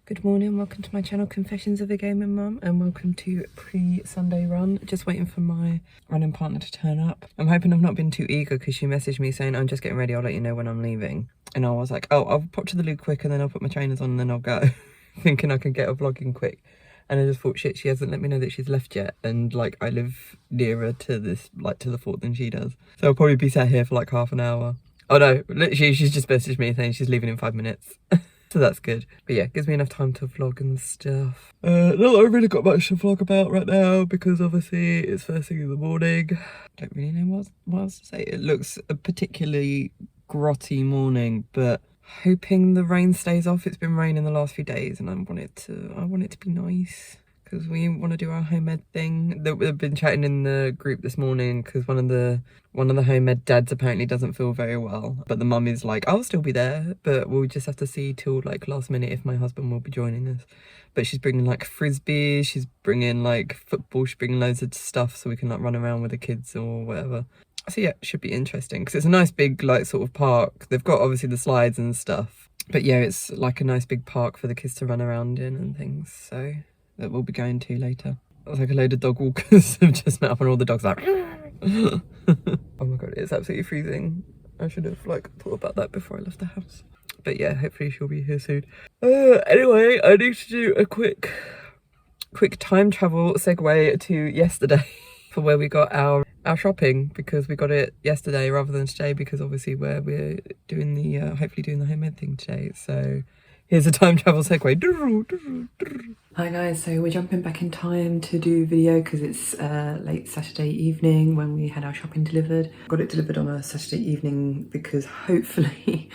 Good morning, welcome to my channel Confessions of a Gaming Mum, and welcome to pre-Sunday run. Just waiting for my running partner to turn up. I'm hoping I've not been too eager because she messaged me saying I'm just getting ready, I'll let you know when I'm leaving. And I was like, oh, I'll pop to the loo quick and then I'll put my trainers on and then I'll go. Thinking I can get a vlog in quick. And I just thought, shit, she hasn't let me know that she's left yet. And like, I live nearer to this, like to the fort than she does. So I'll probably be sat here for like half an hour. Oh no, literally she's just messaged me saying she's leaving in 5 minutes. So that's good. But yeah, gives me enough time to vlog and stuff. Not that I've really got much to vlog about right now because obviously it's first thing in the morning. Don't really know what else to say. It looks a particularly grotty morning, but hoping the rain stays off. It's been raining the last few days and I want it to be nice. Because we want to do our home ed thing. We've been chatting in the group this morning because one of the home ed dads apparently doesn't feel very well. But the mum is like, I'll still be there, but we'll just have to see till like last minute if my husband will be joining us. But she's bringing like frisbee, she's bringing like football, she's bringing loads of stuff so we can like run around with the kids or whatever. So yeah, it should be interesting because it's a nice big like sort of park. They've got obviously the slides and stuff. But yeah, it's like a nice big park for the kids to run around in and things. So that we'll be going to later. It's like a load of dog walkers have just met up and all the dogs are like oh my god, it's absolutely freezing. I should have like thought about that before I left the house. But yeah, hopefully she'll be here soon. Anyway, I need to do a quick time travel segue to yesterday for where we got our shopping, because we got it yesterday rather than today because obviously we're doing the hopefully doing the home ed thing today. So here's a time travel segue. Hi guys, so we're jumping back in time to do video because it's late Saturday evening when we had our shopping delivered. Got it delivered on a Saturday evening because hopefully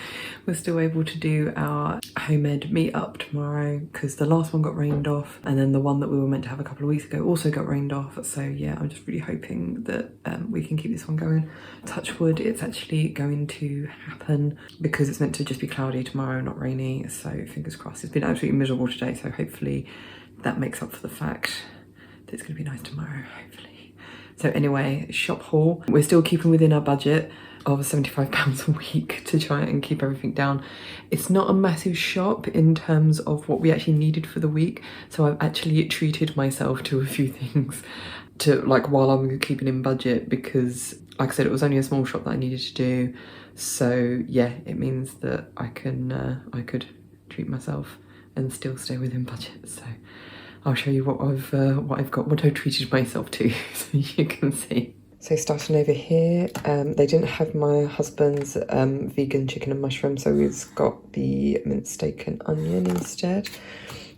we're still able to do our home ed meet up tomorrow because the last one got rained off and then the one that we were meant to have a couple of weeks ago also got rained off. So yeah, I'm just really hoping that we can keep this one going. Touch wood, it's actually going to happen because it's meant to just be cloudy tomorrow, not rainy. So fingers crossed. It's been absolutely miserable today, so hopefully that makes up for the fact that it's going to be nice tomorrow, hopefully. So anyway, shop haul. We're still keeping within our budget of £75 a week to try and keep everything down. It's not a massive shop in terms of what we actually needed for the week. So I've actually treated myself to a few things to like while I'm keeping in budget because like I said, it was only a small shop that I needed to do. So yeah, it means that I could treat myself and still stay within budget. So I'll show you what I've treated myself to so you can see. So starting over here, they didn't have my husband's vegan chicken and mushroom, so we've got the minced steak and onion instead.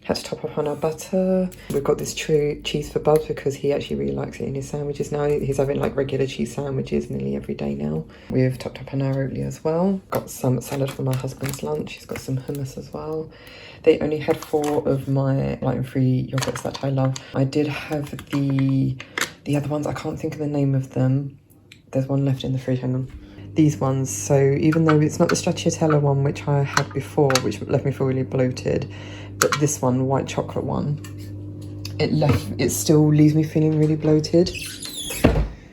Had to top up on our butter. We've got this true cheese for Bubs because he actually really likes it in his sandwiches now. He's having like regular cheese sandwiches nearly every day now. We've topped up on our oatly as well. Got some salad for my husband's lunch. He's got some hummus as well. They only had 4 of my gluten-free yogurts that I love. I did have the other ones. I can't think of the name of them. There's one left in the fridge, hang on. These ones, so even though it's not the stracciatella one which I had before, which left me feel really bloated, but this one, white chocolate one, it still leaves me feeling really bloated.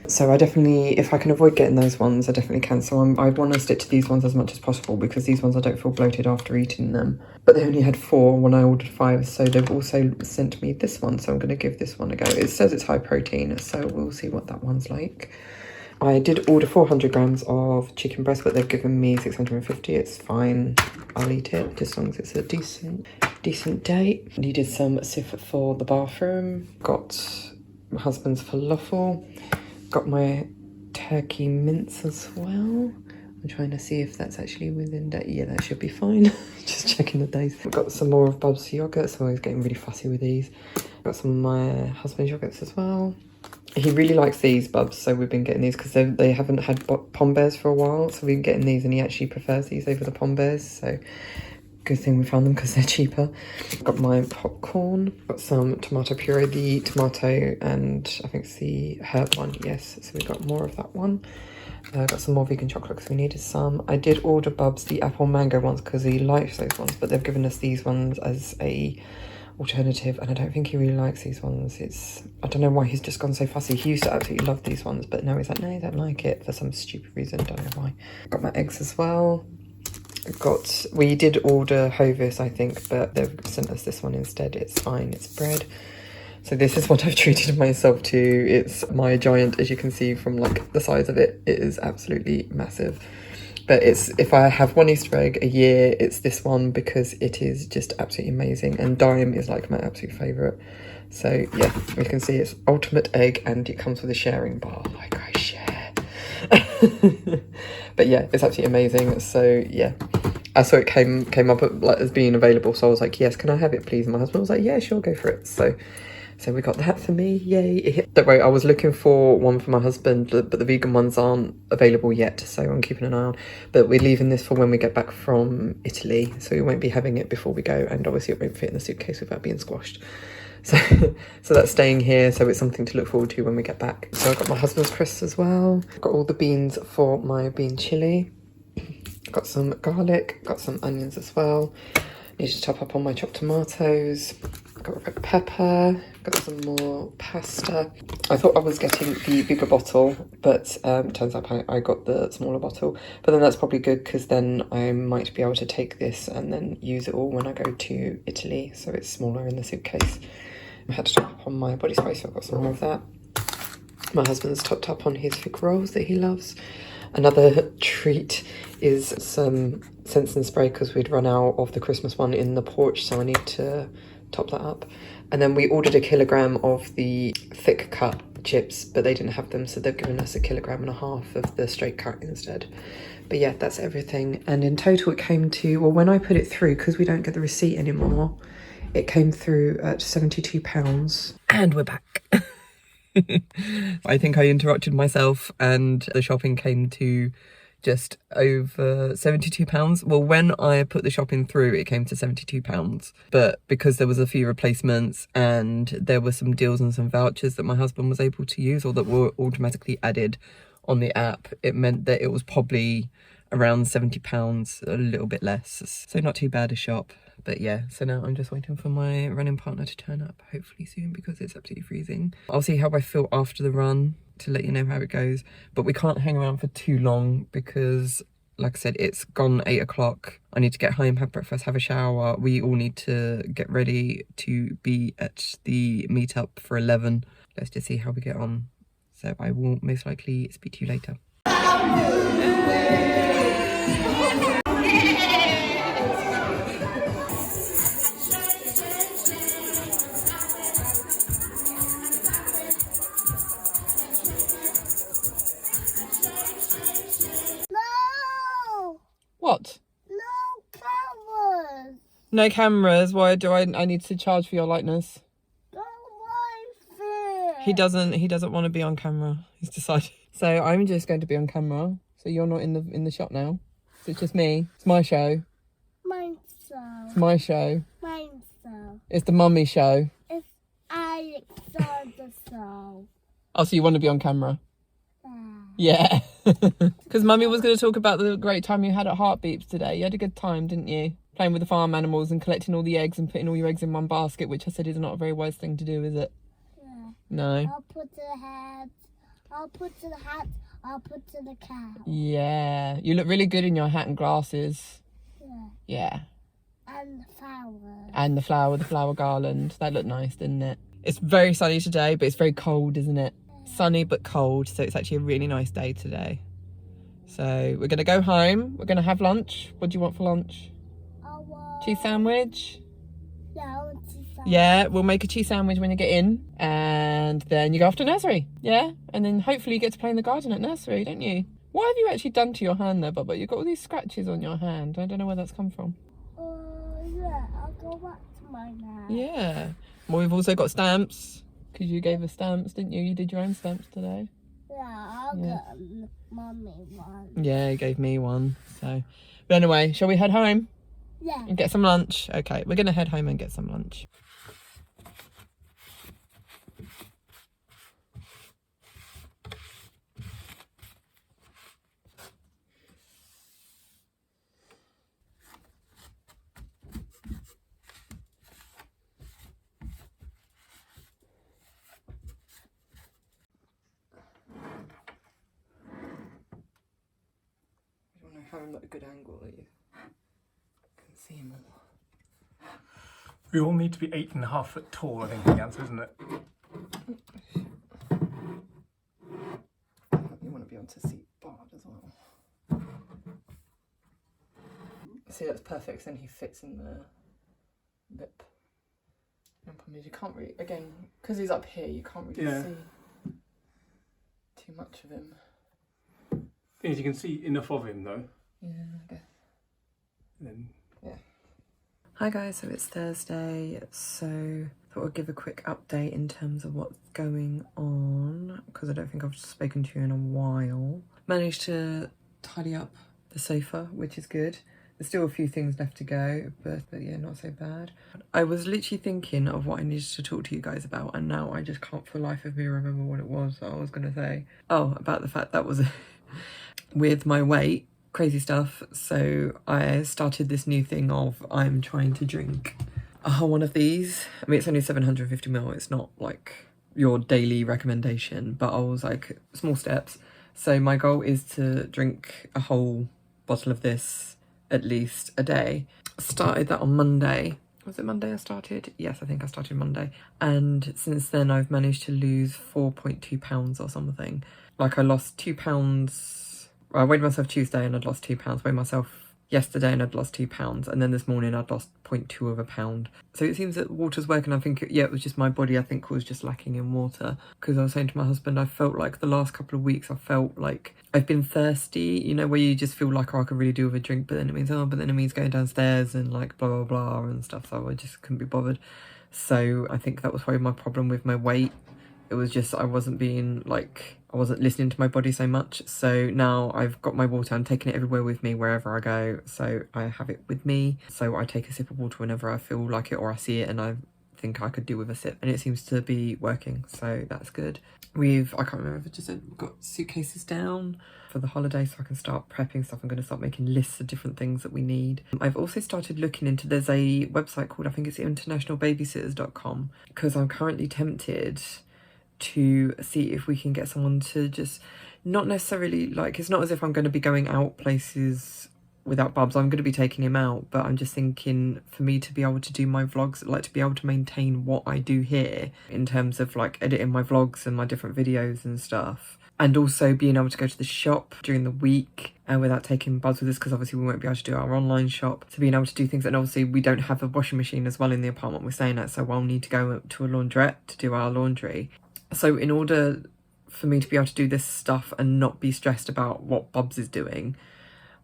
So I definitely, if I can avoid getting those ones, I definitely can. So I want to stick to these ones as much as possible because these ones I don't feel bloated after eating them. But they only had 4 when I ordered 5, so they've also sent me this one. So I'm going to give this one a go. It says it's high protein, so we'll see what that one's like. I did order 400 grams of chicken breast, but they've given me 650. It's fine. I'll eat it as long as it's a decent date. Needed some sif for the bathroom. Got my husband's falafel. Got my turkey mince as well. I'm trying to see if that's actually within that. Yeah, that should be fine. Just checking the days. I've got some more of Bubs yogurt, so I was getting really fussy with these. Got some of my husband's yogurts as well. He really likes these Bubs, so we've been getting these because they haven't had Pom Bears for a while, so we've been getting these and he actually prefers these over the Pom Bears, so good thing we found them because they're cheaper. Got my popcorn, got some tomato puree, the tomato and I think it's the herb one, yes, so we got more of that one. Got some more vegan chocolate because we needed some. I did order Bubs the apple mango ones because he likes those ones, but they've given us these ones as a alternative and I don't think he really likes these ones. I don't know why he's just gone so fussy. He used to absolutely love these ones, but now he's like, no, I don't like it for some stupid reason, don't know why. Got my eggs as well. we did order Hovis, I think, but they've sent us this one instead. It's fine, it's bread. So this is what I've treated myself to. It's my giant, as you can see from like the size of it. It is absolutely massive. But it's, if I have one Easter egg a year, it's this one because it is just absolutely amazing. And Dime is like my absolute favourite. So yeah, you can see it's ultimate egg and it comes with a sharing bar. Like I share. But yeah, it's absolutely amazing. So yeah, I saw it came up like as being available. So I was like, yes, can I have it please? And my husband was like, yeah, sure, go for it. So we got that for me, yay. Don't worry, I was looking for one for my husband, but the vegan ones aren't available yet, so I'm keeping an eye on. But we're leaving this for when we get back from Italy, so we won't be having it before we go, and obviously it won't fit in the suitcase without being squashed. So, so that's staying here, so it's something to look forward to when we get back. So I got my husband's crisps as well. Got all the beans for my bean chilli. Got some garlic, got some onions as well. Need to top up on my chopped tomatoes. Got red pepper, got some more pasta. I thought I was getting the bigger bottle, but turns out I got the smaller bottle. But then that's probably good because then I might be able to take this and then use it all when I go to Italy. So it's smaller in the suitcase. I had to top up on my body spray, so I've got some more of that. My husband's topped up on his fig rolls that he loves. Another treat is some Scents and Spray because we'd run out of the Christmas one in the porch, so I need to top that up. And then we ordered 1 kilogram of the thick cut chips, but they didn't have them, so they've given us 1.5 kilograms of the straight cut instead. But yeah, that's everything. And in total it came to, well, when I put it through, because we don't get the receipt anymore, it came through at £72. And we're back. I think I interrupted myself and the shopping came to just over £72. Well, when I put the shopping through, it came to £72. But because there was a few replacements and there were some deals and some vouchers that my husband was able to use or that were automatically added on the app, it meant that it was probably around £70, a little bit less. So not too bad a shop. But yeah, so now I'm just waiting for my running partner to turn up, hopefully soon, because it's absolutely freezing. I'll see how I feel after the run to let you know how it goes. But we can't hang around for too long because, like I said, it's gone 8 o'clock. I need to get home, have breakfast, have a shower. We all need to get ready to be at the meetup for 11. Let's just see how we get on. So I will most likely speak to you later. What? No cameras. No cameras? Why do I need to charge for your likeness? Don't like it. He doesn't want to be on camera. He's decided. So I'm just going to be on camera. So you're not in the shot now. So it's just me. It's my show. Mine's so. It's my show. Mine's so. It's the mummy show. It's Alexander so. Oh, so you want to be on camera? Yeah. Yeah. Because mummy was going to talk about the great time you had at Heartbeeps today. You had a good time, didn't you? Playing with the farm animals and collecting all the eggs and putting all your eggs in one basket, which I said is not a very wise thing to do, is it? Yeah. No. I'll put to the hat. I'll put to the hat. I'll put to the cow. Yeah. You look really good in your hat and glasses. Yeah. Yeah. And the flowers. And the flower garland. That looked nice, didn't it? It's very sunny today, but it's very cold, isn't it? Sunny but cold, so it's actually a really nice day today. So we're gonna go home. We're gonna have lunch. What do you want for lunch? Cheese sandwich? Yeah, I want cheese sandwich. Yeah, we'll make a cheese sandwich when you get in, and then you go off to nursery. Yeah, and then hopefully you get to play in the garden at nursery, don't you? What have you actually done to your hand there, Bubba? You've got all these scratches on your hand. I don't know where that's come from. Yeah, I'll go back to my now. Yeah. Well, we've also got stamps, because you gave us stamps, didn't you? You did your own stamps today. Yeah, I'll get Mummy one. Yeah, he gave me one. So, but anyway, shall we head home? Yeah. And get some lunch? Okay, we're going to head home and get some lunch. I don't know how I'm not a good angle at you. see him all. We all need to be 8.5 foot tall, I think, the answer, isn't it? You want to be able to see Bard as well. See, that's perfect, then he fits in the lip. The problem is you can't really, again, because he's up here, you can't really see too much of him. Thing is, you can see enough of him, though. Yeah, I guess. Then... Yeah. Hi guys, so it's Thursday, so thought I'd give a quick update in terms of what's going on, because I don't think I've spoken to you in a while. Managed to tidy up the sofa, which is good. There's still a few things left to go, but yeah, not so bad. I was literally thinking of what I needed to talk to you guys about, and now I just can't for the life of me remember what it was that I was going to say. Oh, about the fact that was with my weight, crazy stuff. So I started this new thing of I'm trying to drink a whole one of these. I mean, it's only 750ml. It's not like your daily recommendation, but I was like, small steps. So my goal is to drink a whole bottle of this at least a day. Started that on Monday. Was it Monday I started? Yes, I think I started Monday. And since then I've managed to lose 4.2 pounds or something. Like I lost 2 pounds. I weighed myself Tuesday and I'd lost 2 pounds. Weighed myself yesterday and I'd lost 2 pounds. And then this morning I'd lost 0.2 of a pound. So it seems that water's working. I think, yeah, it was just my body, I think, was just lacking in water. Because I was saying to my husband, I felt like the last couple of weeks, I felt like I've been thirsty, you know, where you just feel like, oh, I could really do with a drink, but then it means, oh, but then it means going downstairs and like blah, blah, blah and stuff. So I just couldn't be bothered. So I think that was probably my problem with my weight. It was just, I wasn't being like, I wasn't listening to my body so much. So now I've got my water, I'm taking it everywhere with me, wherever I go. So I have it with me. So I take a sip of water whenever I feel like it or I see it and I think I could do with a sip. And it seems to be working, so that's good. I can't remember if I just said, we've got suitcases down for the holiday so I can start prepping stuff. I'm going to start making lists of different things that we need. I've also started looking into, there's a website called, I think it's internationalbabysitters.com, because I'm currently tempted to see if we can get someone to just, not necessarily like, it's not as if I'm going to be going out places without Bubs. I'm going to be taking him out, but I'm just thinking for me to be able to do my vlogs, like to be able to maintain what I do here in terms of like editing my vlogs and my different videos and stuff, and also being able to go to the shop during the week and without taking Bubs with us, because obviously we won't be able to do our online shop. So being able to do things, and obviously we don't have a washing machine as well in the apartment we're staying at, so I'll need to go to a laundrette to do our laundry. So in order for me to be able to do this stuff and not be stressed about what Bubs is doing,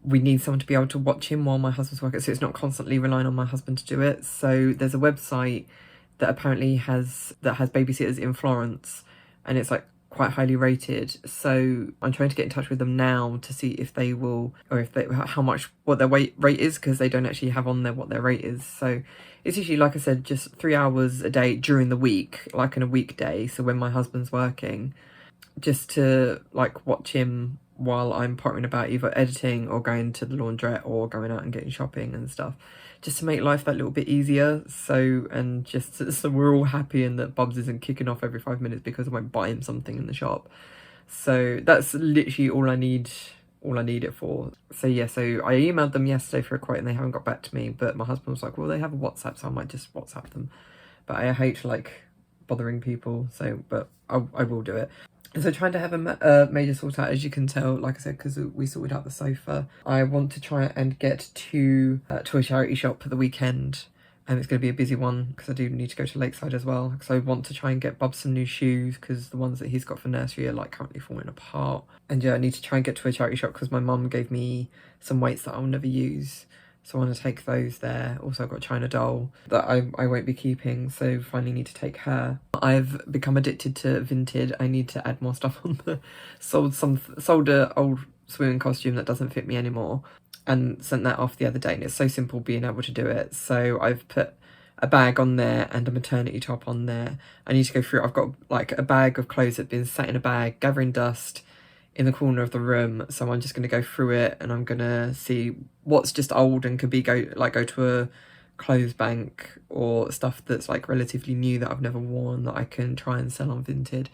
we need someone to be able to watch him while my husband's working, so it's not constantly relying on my husband to do it. So there's a website that apparently has babysitters in Florence, and it's like quite highly rated. So I'm trying to get in touch with them now to see if they will, or if they, how much, what their rate is, because they don't actually have on there what their rate is. So it's usually, like I said, just 3 hours a day during the week, like in a weekday. So when my husband's working, just to like watch him while I'm pottering about, either editing or going to the laundrette or going out and getting shopping and stuff, just to make life that little bit easier. So, and just so we're all happy and that Bubs isn't kicking off every 5 minutes because I won't buy him something in the shop. So that's literally all I need it for. So yeah, so I emailed them yesterday for a quote and they haven't got back to me, but my husband was like, well, they have a WhatsApp, so I might just WhatsApp them. But I hate like bothering people, so, but I will do it. So trying to have a major sort out, as you can tell, like I said, because we sorted out the sofa. I want to try and get to a charity shop for the weekend, and it's going to be a busy one because I do need to go to Lakeside as well. So I want to try and get Bubs some new shoes because the ones that he's got for nursery are like currently falling apart. And yeah, I need to try and get to a charity shop because my mum gave me some weights that I'll never use. So I want to take those there. Also, I've got a China doll that I won't be keeping, so finally need to take her. I've become addicted to Vinted. I need to add more stuff on the sold a old swimming costume that doesn't fit me anymore and sent that off the other day, and it's so simple being able to do it. So I've put a bag on there and a maternity top on there. I need to go through, I've got like a bag of clothes that have been sat in a bag, gathering dust in the corner of the room, so I'm just going to go through it and I'm going to see what's just old and could be go to a clothes bank, or stuff that's like relatively new that I've never worn that I can try and sell on Vinted.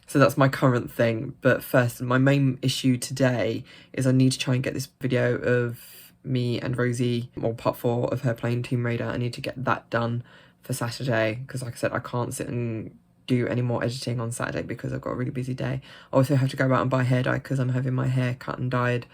So that's my current thing. But first, my main issue today is I need to try and get this video of me and Rosie, or part 4 of her playing Tomb Raider. I need to get that done for Saturday because, like I said, I can't sit and do any more editing on Saturday because I've got a really busy day. I also have to go out and buy hair dye because I'm having my hair cut and dyed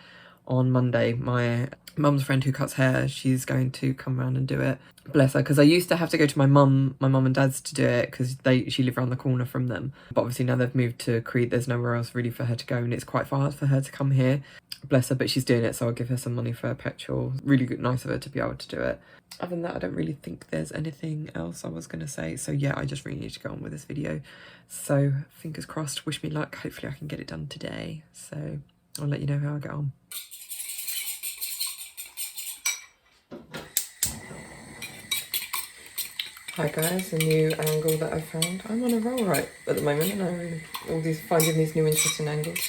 on Monday. My mum's friend who cuts hair, she's going to come around and do it. Bless her, because I used to have to go to my mum and dad's to do it because she lived around the corner from them. But obviously now they've moved to Crete, there's nowhere else really for her to go, and it's quite far for her to come here. Bless her, but she's doing it, so I'll give her some money for her petrol. Really good, nice of her to be able to do it. Other than that, I don't really think there's anything else I was going to say. So yeah, I just really need to go on with this video. So fingers crossed, wish me luck. Hopefully I can get it done today. So I'll let you know how I get on. Hi guys, a new angle that I found. I'm on a roll right at the moment, and I'm finding these new interesting angles.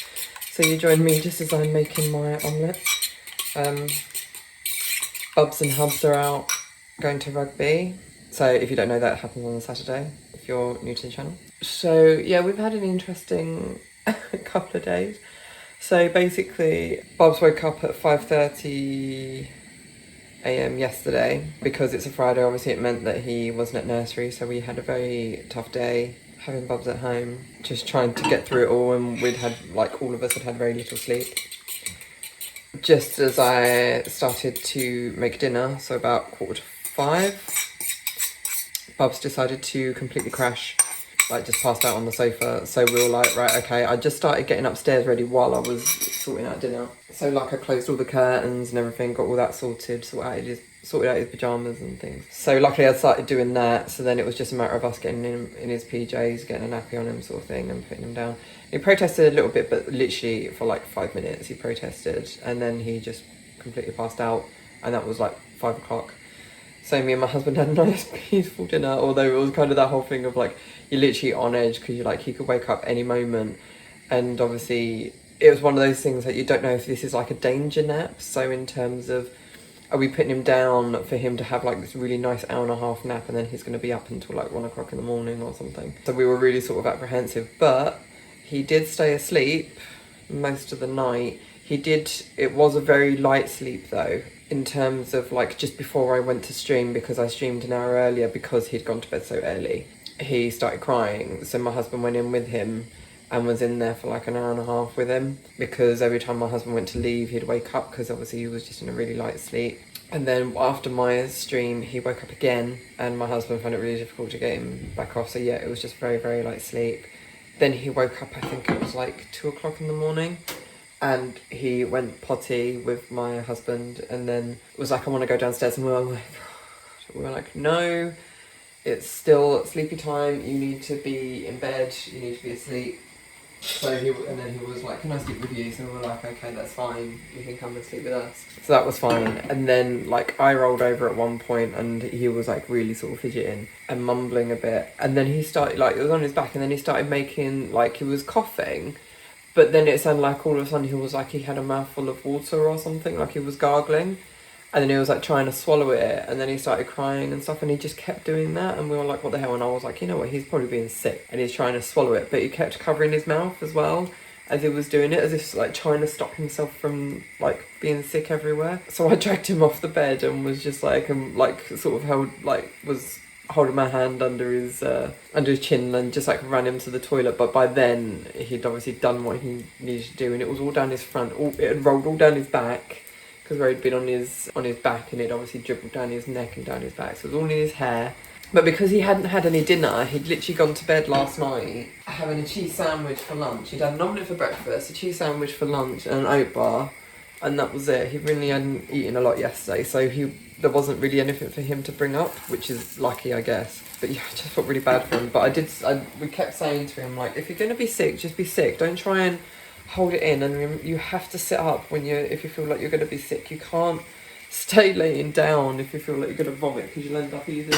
So you join me just as I'm making my omelette. Bubs and Hubs are out going to rugby. So if you don't know, that happens on a Saturday, if you're new to the channel. So yeah, we've had an interesting couple of days. So basically, Bubs woke up at 5:30 a.m. yesterday. Because it's a Friday, obviously it meant that he wasn't at nursery, so we had a very tough day having Bubs at home, just trying to get through it all, and we'd had, like, all of us had had very little sleep. Just as I started to make dinner, so about 4:45, Bubs decided to completely crash, like just passed out on the sofa. So we were like, right, okay. I just started getting upstairs ready while I was sorting out dinner. So like I closed all the curtains and everything, got all that sorted, sorted out his pyjamas and things. So luckily I started doing that. So then it was just a matter of us getting him in his PJs, getting a nappy on him sort of thing, and putting him down. He protested a little bit, but literally for like 5 minutes he protested, and then he just completely passed out, and that was like 5 o'clock. So me and my husband had a nice peaceful dinner, although it was kind of that whole thing of like, you're literally on edge because you're like, he could wake up any moment. And obviously it was one of those things that you don't know if this is like a danger nap. So in terms of, are we putting him down for him to have like this really nice hour-and-a-half nap, and then he's going to be up until like 1 o'clock in the morning or something. So we were really sort of apprehensive, but he did stay asleep most of the night. It was a very light sleep though, in terms of like just before I went to stream, because I streamed an hour earlier because he'd gone to bed so early. He started crying, so my husband went in with him and was in there for like an hour and a half with him, because every time my husband went to leave he'd wake up because obviously he was just in a really light sleep. And then after my stream he woke up again, and my husband found it really difficult to get him back off. So yeah, it was just very, very light sleep. Then he woke up, I think it was like 2 o'clock in the morning, and he went potty with my husband, and then was like, I want to go downstairs, and we were like, no, it's still sleepy time, you need to be in bed, you need to be asleep. So then he was like, can I sleep with you? So we were like, okay, that's fine, you can come and sleep with us. So that was fine. And then like I rolled over at one point, and he was like really sort of fidgeting and mumbling a bit, and then he started, like, it was on his back, and then he started making, like, he was coughing, but then it sounded like all of a sudden he was like, he had a mouthful of water or something, like he was gargling. And then he was like trying to swallow it, and then he started crying and stuff, and he just kept doing that, and we were like, what the hell? And I was like, you know what, he's probably being sick and he's trying to swallow it, but he kept covering his mouth as well as he was doing it, as if like trying to stop himself from like being sick everywhere. So I dragged him off the bed and was just like, sort of held, like, was holding my hand under his chin and just like ran him to the toilet. But by then he'd obviously done what he needed to do, and it was all down his front, it had rolled all down his back, because where he'd been on his back, and it obviously dribbled down his neck and down his back, so it was all in his hair. But because he hadn't had any dinner, he'd literally gone to bed last night having a cheese sandwich for lunch. He'd had an omelette for breakfast, a cheese sandwich for lunch, and an oat bar, and that was it. He really hadn't eaten a lot yesterday, so there wasn't really anything for him to bring up, which is lucky, I guess. But yeah, I just felt really bad for him. But we kept saying to him, like, if you're going to be sick, just be sick. Don't try and hold it in, and you have to sit up if you feel like you're going to be sick. You can't stay laying down if you feel like you're going to vomit, because you'll end up either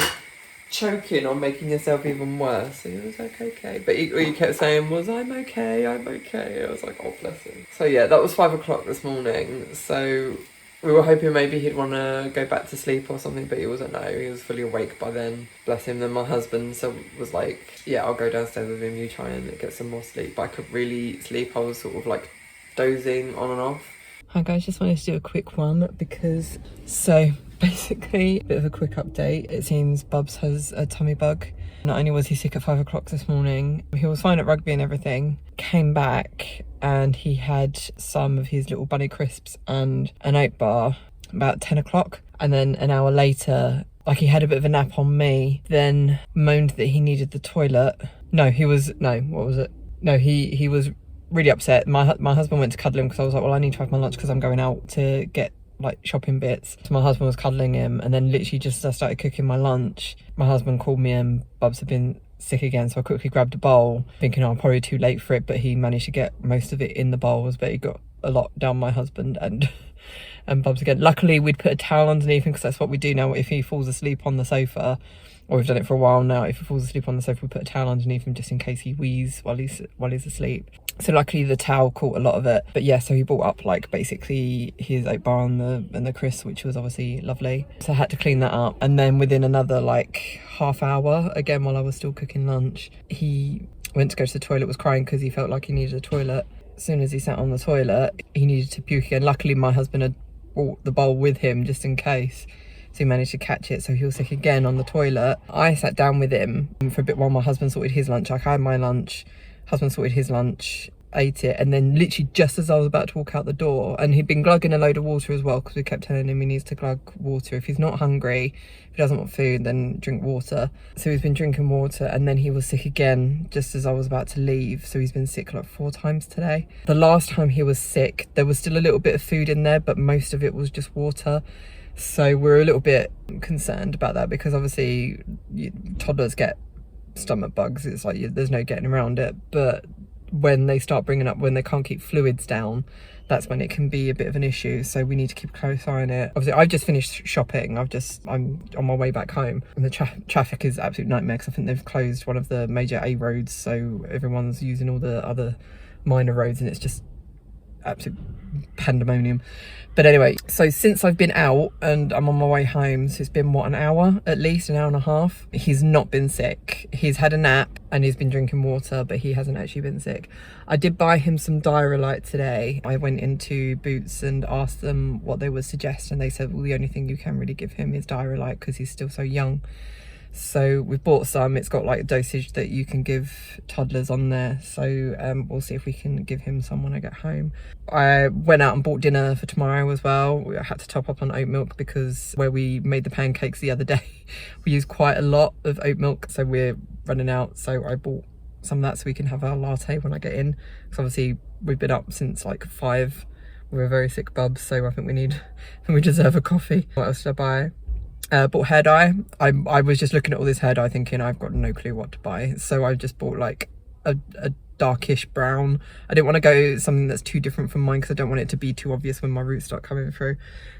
choking or making yourself even worse. So he was like, okay, but he kept saying, I'm okay, I'm okay. I was like, oh, bless him. So yeah, that was 5 o'clock this morning. So we were hoping maybe he'd want to go back to sleep or something, but he wasn't. No, he was fully awake by then, bless him. Then my husband was like, yeah, I'll go downstairs with him, you try and get some more sleep. But I couldn't really sleep. I was sort of like dozing on and off. Hi guys, just wanted to do a quick one because, so basically, a bit of a quick update. It seems Bubs has a tummy bug. Not only was he sick at 5 o'clock this morning, he was fine at rugby and everything, came back and he had some of his little bunny crisps and an oat bar about 10 o'clock. And then an hour later, like he had a bit of a nap on me, then moaned that he needed the toilet. He was really upset. My husband went to cuddle him because I was like, well, I need to have my lunch because I'm going out to get like shopping bits. So my husband was cuddling him, and then literally just as I started cooking my lunch, my husband called me and Bubs had been sick again. So I quickly grabbed a bowl thinking, I'm probably too late for it, but he managed to get most of it in the bowls, but he got a lot down my husband and Bubs again. Luckily we'd put a towel underneath him because that's what we do now if he falls asleep on the sofa, or we've done it for a while now. If he falls asleep on the sofa, we put a towel underneath him just in case he wheezes while he's asleep. So luckily the towel caught a lot of it. But yeah, so he brought up like basically his oat bar and the crisps, which was obviously lovely. So I had to clean that up. And then within another like half hour, again while I was still cooking lunch, he went to go to the toilet, was crying because he felt like he needed a toilet. As soon as he sat on the toilet, he needed to puke again. Luckily my husband had brought the bowl with him just in case. So he managed to catch it, so he was sick again on the toilet. I sat down with him for a bit while my husband sorted his lunch. I had my lunch, husband sorted his lunch, ate it, and then literally just as I was about to walk out the door, and he'd been glugging a load of water as well because we kept telling him he needs to glug water. If he's not hungry, if he doesn't want food, then drink water. So he's been drinking water, and then he was sick again just as I was about to leave. So he's been sick like 4 times today. The last time he was sick, there was still a little bit of food in there, but most of it was just water. So we're a little bit concerned about that because obviously toddlers get stomach bugs. It's like there's no getting around it. But when they start bringing up, when they can't keep fluids down, that's when it can be a bit of an issue. So we need to keep a close eye on it. Obviously, I've just finished shopping. I'm on my way back home. And the traffic is absolute nightmare because I think they've closed one of the major A roads. So everyone's using all the other minor roads and it's just absolute pandemonium. But anyway, so since I've been out and I'm on my way home, so it's been what, an hour at least, an hour and a half, he's not been sick. He's had a nap and he's been drinking water, but he hasn't actually been sick. I did buy him some Diarrhea today. I went into Boots and asked them what they would suggest, and they said, well, the only thing you can really give him is Diarrhea because he's still so young. So we've bought some. It's got like a dosage that you can give toddlers on there, so we'll see if we can give him some when I get home. I went out and bought dinner for tomorrow as well. I had to top up on oat milk because where we made the pancakes the other day we used quite a lot of oat milk, so we're running out. So I bought some of that so we can have our latte when I get in, because obviously we've been up since like 5. We're very sick Bubs, so I think we deserve a coffee. What else did I buy? Bought hair dye. I was just looking at all this hair dye thinking I've got no clue what to buy, so I just bought like a darkish brown. I didn't want to go something that's too different from mine because I don't want it to be too obvious when my roots start coming through.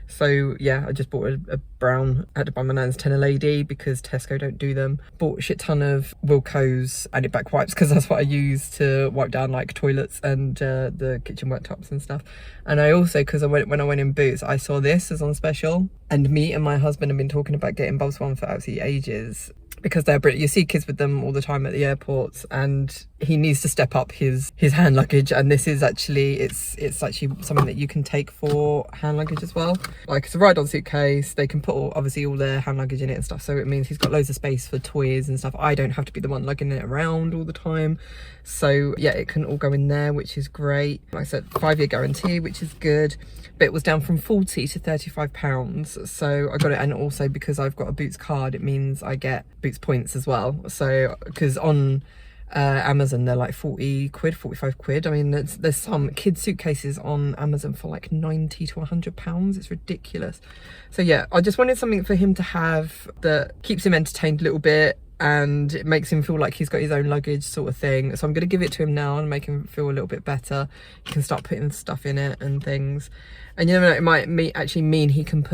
So yeah, I just bought a brown. I had to buy my nan's Tenor Lady because Tesco don't do them. Bought a shit ton of Wilko's Antibac wipes because that's what I use to wipe down like toilets and the kitchen worktops and stuff. And I also, because when I went in Boots, I saw this as on special, and me and my husband have been talking about getting Bubs one for absolutely ages, because they're British. You see kids with them all the time at the airports, and he needs to step up his hand luggage. And this is actually, it's actually something that you can take for hand luggage as well. Like it's a ride-on suitcase. They can put obviously all their hand luggage in it and stuff, so it means he's got loads of space for toys and stuff. I don't have to be the one lugging it around all the time. So yeah, it can all go in there, which is great. Like I said, 5-year guarantee, which is good. But it was down from £40 to £35, so I got it. And also because I've got a Boots card, it means I get Boots points as well. So because on Amazon they're like 40 quid, 45 quid. I mean, there's some kids suitcases on Amazon for like 90 to £100. It's ridiculous. So yeah, I just wanted something for him to have that keeps him entertained a little bit and it makes him feel like he's got his own luggage sort of thing. So I'm going to give it to him now and make him feel a little bit better. He can start putting stuff in it and things. And you never know, it might actually mean he can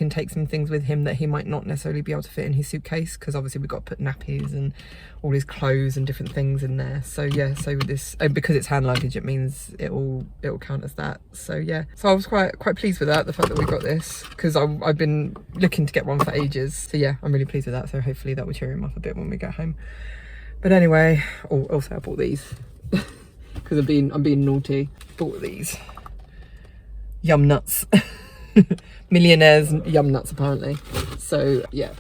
take some things with him that he might not necessarily be able to fit in his suitcase, because obviously we've got to put nappies and all his clothes and different things in there. So yeah, so this, and because it's hand luggage, it means it'll count as that. So yeah, so I was quite pleased with that, the fact that we got this, because I've been looking to get one for ages. So yeah, I'm really pleased with that. So hopefully that will cheer him up a bit when we get home. But anyway, also I bought these because I'm being naughty. Bought these yum nuts. Millionaires yum nuts apparently. So yeah,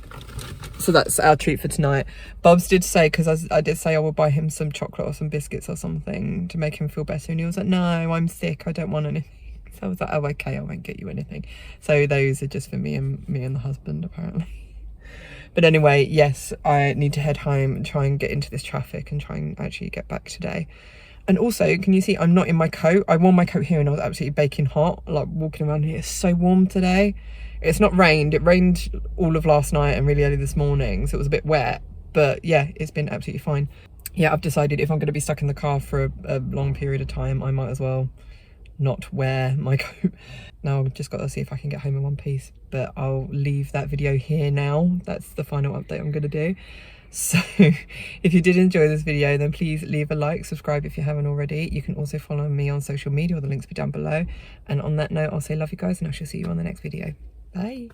so that's our treat for tonight. Bubs did say, because I did say I would buy him some chocolate or some biscuits or something to make him feel better, and he was like, no, I'm sick, I don't want anything. So I was like, oh okay, I won't get you anything. So those are just for me and the husband apparently. But anyway, yes, I need to head home and try and get into this traffic and try and actually get back today. And also, can you see I'm not in my coat? I wore my coat here and I was absolutely baking hot, like walking around here. It's so warm today. It's not rained. It rained all of last night and really early this morning, so it was a bit wet. But yeah, it's been absolutely fine. Yeah, I've decided if I'm going to be stuck in the car for a long period of time, I might as well not wear my coat. Now I've just got to see if I can get home in one piece. But I'll leave that video here now. That's the final update I'm going to do. So if you did enjoy this video, then please leave a like, subscribe if you haven't already. You can also follow me on social media, or the links will be down below. And on that note, I'll say love you guys, and I shall see you on the next video. Bye.